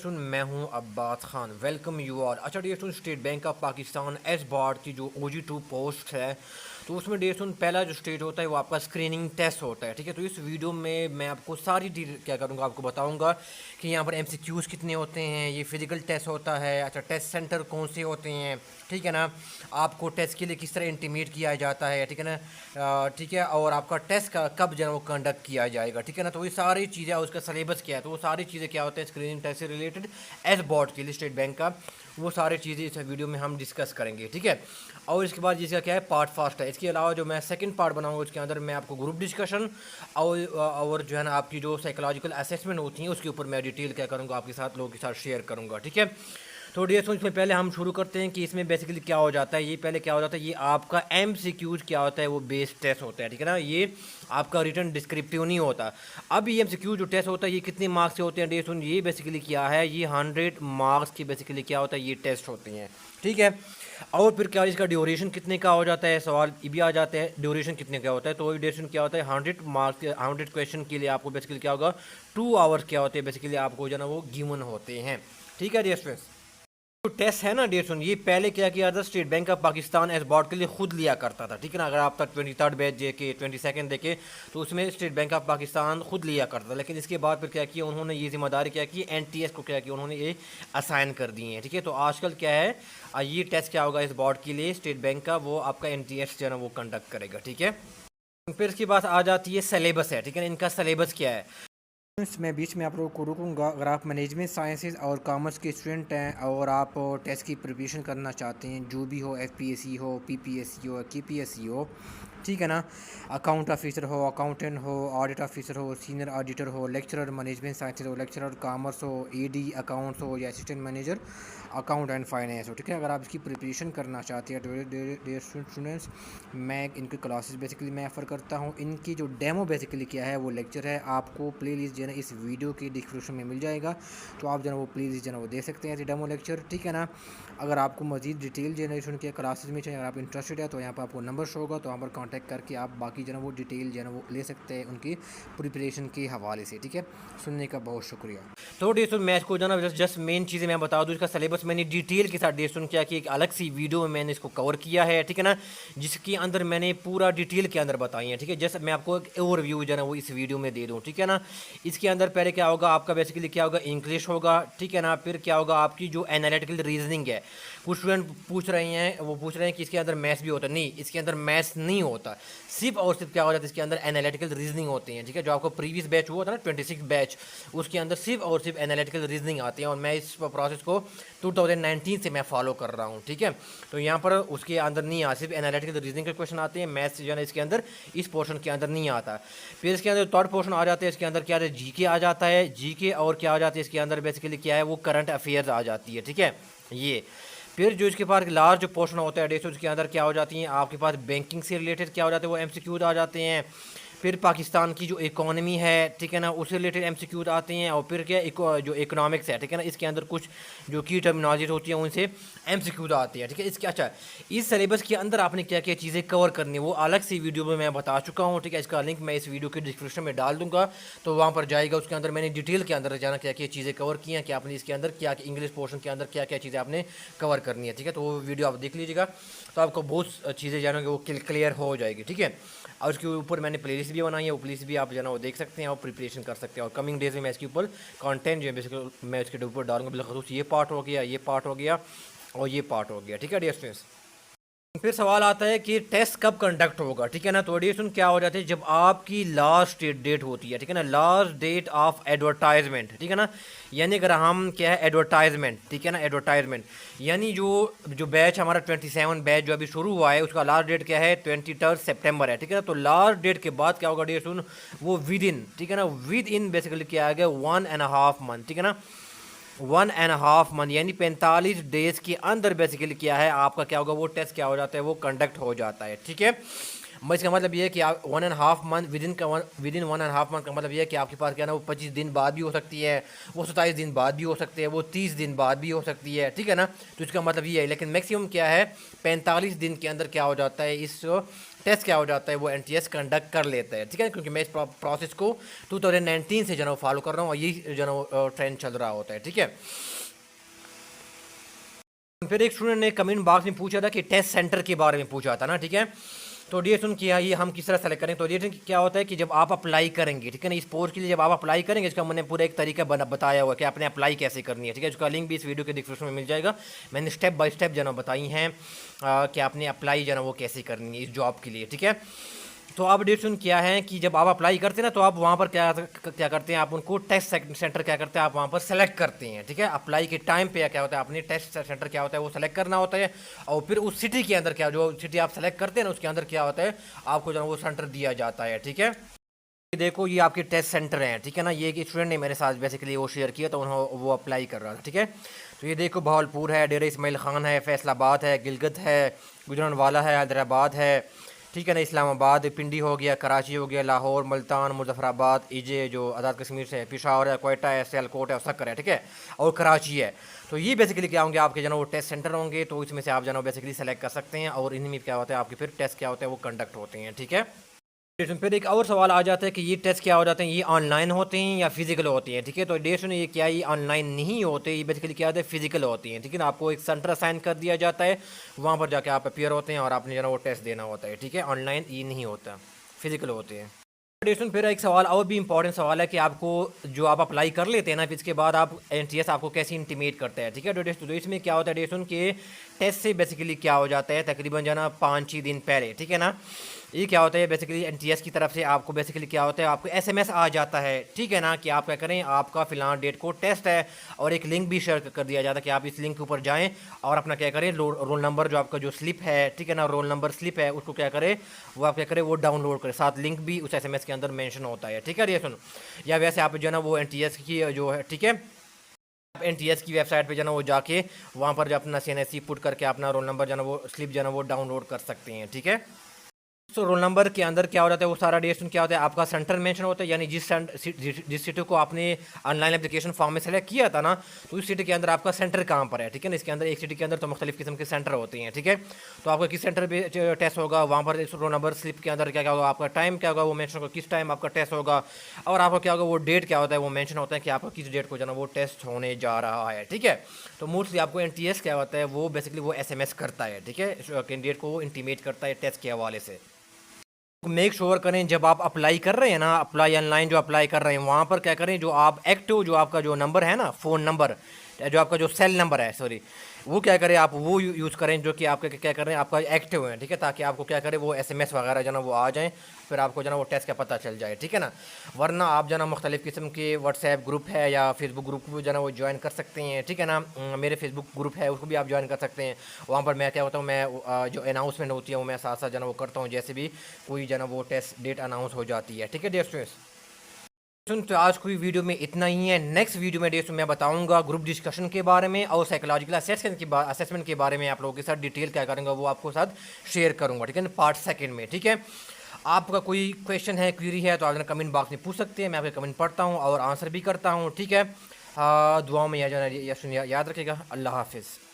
सुन मैं हूं Abbas Khan. Welcome you all. अच्छा डियर सुन, स्टेट बैंक ऑफ पाकिस्तान एस बार की जो OG2 पोस्ट है, तो उसमें डियर सुन पहला जो स्टेज होता है वो आपका स्क्रीनिंग टेस्ट होता है। ठीक है, तो इस वीडियो में मैं आपको सारी डिटेल क्या करूँगा, आपको बताऊँगा कि यहाँ पर MCQs कितने होते हैं, ये फिजिकल टेस्ट होता है, अच्छा टेस्ट सेंटर कौन से होते हैं, ठीक है ना, आपको टेस्ट के लिए किस तरह इंटीमेट किया जाता है, ठीक है ना, ठीक है, और आपका टेस्ट का कब जो है वो कंडक्ट किया जाएगा, ठीक है ना, तो ये सारी चीज़ें, उसका सिलेबस क्या है, तो वो सारी चीज़ें क्या होते हैं स्क्रीनिंग टेस्ट से रिलेटेड एस बोर्ड के लिए स्टेट बैंक का, वो सारी चीज़ें इस वीडियो में हम डिस्कस करेंगे। ठीक है, और इसके बाद जिसका क्या है पार्ट फास्ट है। इसके अलावा जो मैं सेकंड पार्ट बनाऊंगा उसके अंदर मैं आपको ग्रुप डिस्कशन और जो है ना आपकी जो साइकोलॉजिकल असेसमेंट होती है उसके ऊपर मैं डिटेल क्या करूँगा आपके साथ, लोगों के साथ शेयर करूँगा। ठीक है, तो डियर फ्रेंड्स इसमें पहले हम शुरू करते हैं कि इसमें बेसिकली क्या हो जाता है। ये पहले क्या हो जाता है, ये आपका MCQs क्या होता है, वो बेस टेस्ट होता है। ठीक है ना, ये आपका रिटर्न डिस्क्रिप्टिव नहीं होता। अब ये MCQ जो टेस्ट होता है ये कितने मार्क्स से होते हैं डियर फ्रेंड्स, ये बेसिकली क्या है, ये 100 मार्क्स की बेसिकली क्या होता है ये टेस्ट होते हैं। ठीक है, और फिर क्या इसका ड्यूरेशन कितने का हो जाता है, सवाल ये भी आ जाते हैं ड्यूरेशन कितने का होता है। तो ड्यूरेशन क्या होता है 100 मार्क्स 100 क्वेश्चन के लिए आपको बेसिकली क्या होगा 2 आवर्स क्या होते हैं बेसिकली आपको जो है ना वो गिवन होते हैं। ठीक है डियर फ्रेंड्स, जो टेस्ट है ना डियर सुन, ये पहले क्या किया था state Bank of Pakistan S board के लिए खुद लिया करता था। ठीक है ना, अगर आप तक 23rd बैच देखे 22nd देखे तो उसमें स्टेट बैंक ऑफ पाकिस्तान खुद लिया करता था, लेकिन इसके बाद फिर क्या किया उन्होंने ये जिम्मेदारी क्या की NTS को क्या किया उन्होंने ये असाइन कर दिए हैं। ठीक है, तो आजकल क्या है ये टेस्ट क्या होगा इस बोर्ड के लिए स्टेट बैंक का, वो आपका NTS जो है ना वो कंडक्ट करेगा। ठीक है, फिर इसकी बात आ जाती है सिलेबस है। ठीक है, इनका सिलेबस क्या है। मैं बीच में आप लोगों को रुकूंगा। अगर आप मैनेजमेंट साइंसेज और कॉमर्स के स्टूडेंट हैं और आप टेस्ट की प्रिपरेशन करना चाहते हैं, जो भी हो, FPSC हो, PPSC हो, KPSC हो, ठीक है ना, अकाउंट ऑफिसर हो, अकाउंटेंट हो, ऑडिट ऑफिसर हो, सीनियर ऑडिटर हो, लेक्चरर मैनेजमेंट साइंसेज हो, लेक्चरर कॉमर्स हो, AD अकाउंट्स हो, या assistant manager account and finance हो। ठीक है, अगर आप इसकी प्रिपरेशन करना चाहते हैं स्टूडेंट्स, मैं इनकी क्लासेस बेसिकली मैं ऑफ़र करता हूँ। इनकी जो डेमो बेसिकली क्या है वो लेक्चर है, आपको प्लेलिस्ट जो है ना इस वीडियो की डिस्क्रिप्शन में मिल जाएगा, तो आप जो है वो प्लेलिस्ट जो है वो दे सकते हैं डेमो लेक्चर। ठीक है ना, अगर आपको मजीद डिटेल जनरेशन के क्लासेस में चाहिए, अगर आप इंटरेस्टेड है तो यहाँ पर आपको नंबर शो होगा, तो यहाँ पर कॉन्टैक्ट करके आप बाकी जो है वो डिटेल जो है वो ले सकते हैं उनकी प्रिपरेशन के हवाले से। ठीक है, सुनने का बहुत शुक्रिया। तो डियर सुन, मैं इसको जो है जस्ट मेन चीज़ें मैं बता दूँ, इसका सिलेबस मैंने डिटेल के साथ डियर सुन क्या कि एक अलग सी वीडियो में मैंने इसको कवर किया है। ठीक है ना, जिसके अंदर मैंने पूरा डिटेल के अंदर बताई है। ठीक है, जैसे मैं आपको एक ओवरव्यू जो है वो इस वीडियो में दे दूँ। ठीक है ना, इसके अंदर पहले क्या होगा आपका बेसिकली क्या होगा इंग्लिश होगा। ठीक है ना, फिर क्या होगा आपकी जो एनालिटिकल रीजनिंग है, कुछ स्टूडेंट पूछ रहे हैं, वो पूछ रहे हैं कि इसके अंदर मैथ्स भी होता है, नहीं इसके अंदर मैथ्स नहीं होता, सिर्फ और सिर्फ क्या हो जाता है इसके अंदर एनालिटिकल रीजनिंग होती है। ठीक है, जो आपको प्रीवियस बैच हुआ था ना 26 बैच, उसके अंदर सिर्फ और सिर्फ एनालिटिकल रीजनिंग आती है, और मैं इस प्रोसेस को 2019 से मैं फॉलो कर रहा हूँ। ठीक है, तो यहाँ पर उसके अंदर नहीं आता, सिर्फ एनालिटिकल रीजनिंग के क्वेश्चन आते हैं, मैथ्स जो है इसके अंदर इस पोर्शन के अंदर नहीं आता। फिर इसके अंदर थर्ड पोर्शन आ जाता है, इसके अंदर क्या है GK आ जाता है, GK और क्या आ जाता है इसके अंदर बेसिकली क्या है वो करंट अफेयर्स आ जाती है। ठीक है, ये फिर जो इसके पास लार्ज पोर्शन होता है डेसो, उसके अंदर क्या हो जाती हैं आपके पास बैंकिंग से रिलेटेड क्या हो जाते हैं वो MCQs आ जाते हैं। फिर पाकिस्तान की जो इकोनॉमी है, ठीक है ना, उससे रिलेटेड MCQs आते हैं। और फिर क्या जो इकोनॉमिक्स है, ठीक है ना, इसके अंदर कुछ जो की टर्मिनोलॉजीज होती हैं उनसे MCQs आते हैं। ठीक है, इसके अच्छा इस सिलेबस के अंदर आपने क्या क्या चीज़ें कवर करनी है वो अलग सी वीडियो में मैं बता चुका हूँ। ठीक है, इसका लिंक मैं इस वीडियो के डिस्क्रिप्शन में डाल दूंगा, तो वहाँ पर जाएगा, उसके अंदर मैंने डिटेल के अंदर जाना क्या क्या चीज़ें कवर की हैं, कि आपने इसके अंदर क्या इंग्लिश पोर्शन के अंदर क्या क्या चीज़ें आपने कवर करनी है। ठीक है, तो वो वीडियो आप देख लीजिएगा, तो आपको बहुत चीज़ें जानोगे वो क्लियर हो जाएगी। ठीक है, और उसके ऊपर मैंने प्लेलिस्ट भी बनाई है, वो प्लेलिस्ट भी आप जो है ना वो देख सकते हैं और प्रिपरेशन कर सकते हैं। और कमिंग डेज में मैं इसके ऊपर कंटेंट जो है बेसिकली मैं इसके ऊपर डालूंगा, बिलखसूस ये पार्ट हो गया, ये पार्ट हो गया और ये पार्ट हो गया। ठीक है डियर स्टूडेंट्स, फिर सवाल आता है कि टेस्ट कब कंडक्ट होगा। ठीक है ना, तो डियर क्या हो जाता है जब आपकी लास्ट डेट होती है। ठीक है ना, लास्ट डेट ऑफ एडवर्टाइजमेंट। ठीक है ना, यानी अगर हम क्या है एडवर्टाइजमेंट, ठीक है ना, एडवर्टाइजमेंट यानी जो जो बैच हमारा 27 बैच जो अभी शुरू हुआ है उसका लास्ट डेट क्या है 23 सितंबर है। ठीक है ना, तो लास्ट डेट के बाद क्या होगा डियर सुन वो विद इन, ठीक है ना, विद इन बेसिकली क्या आ गया 1.5 मंथ। ठीक है ना, 1.5 मंथ यानी 45 डेज के अंदर बेसिकली क्या है आपका क्या होगा वो टेस्ट क्या हो जाता है वो कंडक्ट हो जाता है। ठीक है, इसका मतलब ये है कि आप 1.5 मंथ विद इन 1.5 मंथ का मतलब ये है कि आपके पास क्या ना वो 25 दिन बाद भी हो सकती है, वो 27 दिन बाद भी हो सकते हैं, वो 30 दिन बाद भी हो सकती है। ठीक है ना, तो इसका मतलब ये है, लेकिन मैक्सिमम क्या है 45 दिन के अंदर क्या हो जाता है इस टेस्ट क्या हो जाता है, वो एनटीएस कंडक्ट कर लेता है, ठीक है। क्योंकि मैं इस प्रोसेस को 2019 से जो है फॉलो कर रहा हूँ और यही जो है ट्रेंड चल रहा होता है, ठीक है। फिर एक स्टूडेंट ने कमेंट बॉक्स में पूछा था कि टेस्ट सेंटर के बारे में पूछा था ना, ठीक है। तो डिएशन किया ये हम किस तरह सेलेक्ट करें। तो डिएशन क्या होता है कि जब आप अप्लाई करेंगे, ठीक है ना, इस पोस्ट के लिए जब आप अप्लाई करेंगे, इसका मैंने पूरा एक तरीका बताया हुआ है कि आपने अप्लाई कैसे करनी है, ठीक है। इसका लिंक भी इस वीडियो के डिस्क्रिप्शन में मिल जाएगा। मैंने स्टेप बाय स्टेप जो है बताई हैं कि आपने अप्लाई जो है वो कैसे करनी है इस जॉब के लिए, ठीक है। तो अब डिसीजन क्या है कि जब आप अप्लाई करते हैं ना, तो आप वहाँ पर क्या करते हैं, आप उनको टेस्ट सेंटर क्या करते हैं, आप वहाँ पर सेलेक्ट करते हैं, ठीक है। अप्लाई के टाइम पे क्या होता है, आपने टेस्ट सेंटर क्या होता है वो सेलेक्ट करना होता है, और फिर उस सिटी के अंदर क्या, जो सिटी आप सेलेक्ट करते हैं ना, उसके अंदर क्या होता है, आपको जो है वो सेंटर दिया जाता है, ठीक है। देखो ये आपके टेस्ट सेंटर हैं, ठीक है ना। ये एक स्टूडेंट ने मेरे साथ बेसिकली वो शेयर किया, तो उन्होंने वो अप्लाई कर रहा था, ठीक है। तो ये देखो बहावलपुर है, डेरा इस्माइल खान है, फैसलाबाद है, गिलगित है, गुजरानवाला है, हैदराबाद है, ठीक है ना, इस्लामाबाद, पिंडी हो गया, कराची हो गया, लाहौर, मुल्तान, मुजफ्फराबाद, इजे जो आज़ाद कश्मीर से है, पेशावर है, कोयटा है, सियालकोट है, सक्कर है, ठीक है, और कराची है। तो ये बेसिकली क्या होंगे आपके जो है वो टेस्ट सेंटर होंगे। तो इसमें से आप जो है बेसिकली सेलेक्ट कर सकते हैं, और इनमें क्या होता है आपके फिर टेस्ट क्या होता है वो कंडक्ट होते हैं, ठीक है। फिर एक और सवाल आ जाता है कि ये टेस्ट क्या हो जाते हैं, ये ऑनलाइन होते हैं या फिजिकल होते हैं, ठीक है। तो डेशन ये क्या, ये ऑनलाइन नहीं होते, ये बेसिकली क्या होता है फिजिकल होती हैं, ठीक है ना। आपको एक सेंटर असाइन कर दिया जाता है, वहाँ पर जाके आप अपियर होते हैं और आपने जो है वो टेस्ट देना होता है, ठीक है। ऑनलाइन ये नहीं होता, फिजिकल होते हैं। डेशन फिर एक सवाल और भी इंपॉर्टेंट सवाल है कि आपको जो आप अप्लाई कर लेते हैं ना, फिर इसके बाद आप एनटीएस आपको कैसे इंटीमेट करता है, ठीक है। तो इसमें क्या होता है डेशन के टेस्ट से बेसिकली क्या हो जाता है, तकरीबन जो है ना 5-6 दिन पहले, ठीक है ना, ये क्या होता है बेसिकली एनटीएस की तरफ से आपको बेसिकली क्या होता है, आपको एसएमएस आ जाता है, ठीक है ना, कि आप क्या करें, आपका फिलहाल डेट को टेस्ट है, और एक लिंक भी शेयर कर दिया जाता है कि आप इस लिंक के ऊपर जाएं और अपना क्या करें, रोल नंबर जो आपका जो स्लिप है, ठीक है ना, रोल नंबर स्लिप है, उसको क्या करें, वो आप क्या करें, वो डाउनलोड करें, साथ लिंक भी उस एसएमएस के अंदर मेंशन होता है, ठीक है। ये सुनो, या वैसे आप जो है ना वो एनटीएस की जो है, ठीक है, आप एनटीएस की वेबसाइट पे जो है ना वो जाके वहाँ पर जो अपना सीएनएससी पुट करके अपना रोल नंबर जो है ना वो स्लिप जो है ना वो डाउनलोड कर सकते हैं, ठीक है। तो रोल नंबर के अंदर क्या हो जाता है, वो सारा डेस्टिनेशन क्या होता है, आपका सेंटर मेंशन होता है, यानी जिस सिटी को आपने ऑनलाइन एप्लीकेशन फॉर्म में सेलेक्ट किया था ना, तो उस सिटी के अंदर आपका सेंटर कहाँ पर है, ठीक है ना। इसके अंदर एक सिटी के अंदर तो मुख्तलिफ किस्म के सेंटर होते हैं, ठीक है। तो आपका किस सेंटर पे टेस्ट होगा, वहाँ पर इस रोल नंबर स्लिप के अंदर क्या क्या होगा, आपका टाइम क्या होगा वो मेंशन होगा, किस टाइम आपका टेस्ट होगा, और आपका क्या होगा वो डेट क्या होता है वो मेंशन होता है कि आपका किस डेट को जो है वो टेस्ट होने जा रहा है, ठीक है। तो मोस्टली आपको एनटीएस क्या होता है वो बेसिकली वो एसएमएस करता है, ठीक है, कैंडिडेट को इंटीमेट करता है टेस्ट के हवाले से। मेक श्योर करें जब आप अप्लाई कर रहे हैं ना, अप्लाई ऑनलाइन जो अप्लाई कर रहे हैं वहाँ पर क्या करें, जो आप एक्टिव जो आपका जो नंबर है ना, फ़ोन नंबर, जो आपका जो सेल नंबर है, सॉरी, वो क्या करें आप वो यूज़ करें जो कि आपके क्या करें आपका एक्टिव है, ठीक है, ताकि आपको क्या करें वो एसएमएस वगैरह जो ना वो आ जाएँ, फिर आपको जो ना वो टेस्ट का पता चल जाए, ठीक है ना। वरना आप जो ना मुख्तलिफ़ किस्म के व्हाट्सएप ग्रुप है या फेसबुक ग्रुप को जो ना वो ज्वाइन कर सकते हैं, ठीक है ना। मेरे फेसबुक ग्रुप है उसको भी आप ज्वाइन कर सकते हैं। वहाँ पर मैं क्या होता हूँ, मैं जो अनाउंसमेंट होती है वो मैं साथ साथ जो ना वो करता हूँ, जैसे भी कोई जो ना वो टेस्ट डेट अनाउंस हो जाती है, ठीक है डियर स्टूडेंट्स। तो आज की वीडियो में इतना ही है। नेक्स्ट वीडियो में दोस्तों मैं बताऊंगा ग्रुप डिस्कशन के बारे में और साइकोलॉजिकल असेसमेंट के बारे में आप लोगों के साथ डिटेल क्या करूंगा वो आपको साथ शेयर करूंगा, ठीक है ना, पार्ट सेकंड में, ठीक है। आपका कोई क्वेश्चन है, क्वेरी है, तो आप कमेंट बॉक्स में पूछ सकते हैं, मैं आपके कमेंट पढ़ता हूँ और आंसर भी करता हूँ, ठीक है। दुआ में याद रखिएगा। अल्लाह हाफिज़।